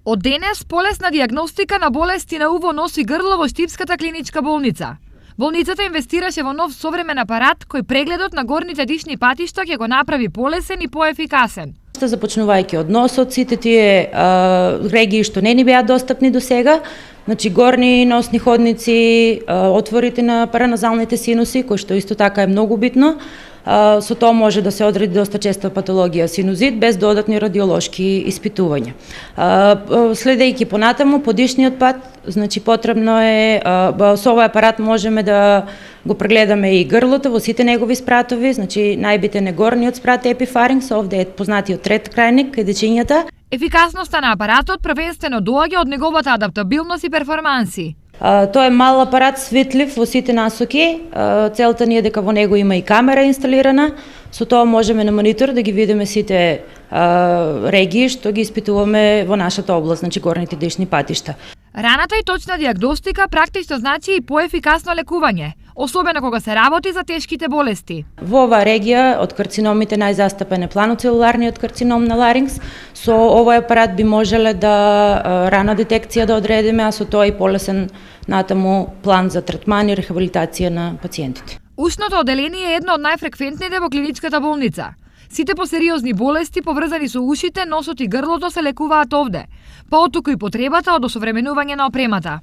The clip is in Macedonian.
Од денес полесна диагностика на болести на уво, нос и грло во Штипската клиничка болница. Болницата инвестираше во нов современ апарат кој прегледот на горните дишни патишта ќе го направи полесен и поефикасен. Започнувајќи од носот, сите тие регии што не ни беа достапни до сега, значи горни носни ходници, отворите на параназалните синуси, кој што исто така е многу битно, со тоа може да се одреди доста честа патологија синузит без додатни радиолошки испитувања. Следејќи понатаму по дишниот пат, значи потребно е со овој апарат можеме да го прегледаме и грлото во сите негови спратови, значи најбитен е горниот спрат епифарингс, овде е познатиот трет крајник кај дечињата. Ефикасноста на апаратот првенствено доаѓа од неговата адаптабилност и перформанси. Тоа е мал апарат, светлив во сите насоки. Целта ни е дека во него има и камера инсталирана. Со тоа можеме на монитор да ги видиме сите регии што ги испитуваме во нашата област, значи горните дишни патишта. Раната и точна диагностика практично значи и поефикасно лекување, особено кога се работи за тешките болести. Во оваа регија од карциномите најзастапен е планоцелуларниот карцином на ларингс. Со овој апарат би можеле да рана детекција да одредиме, а со тоа и полесен натаму план за третман и рехабилитација на пациентите. Ушното оделение е едно од најфреквентните во клиничката болница. Сите посериозни болести поврзани со ушите, носот и грлото се лекуваат овде, па оттуку и потребата од осовременување на опремата.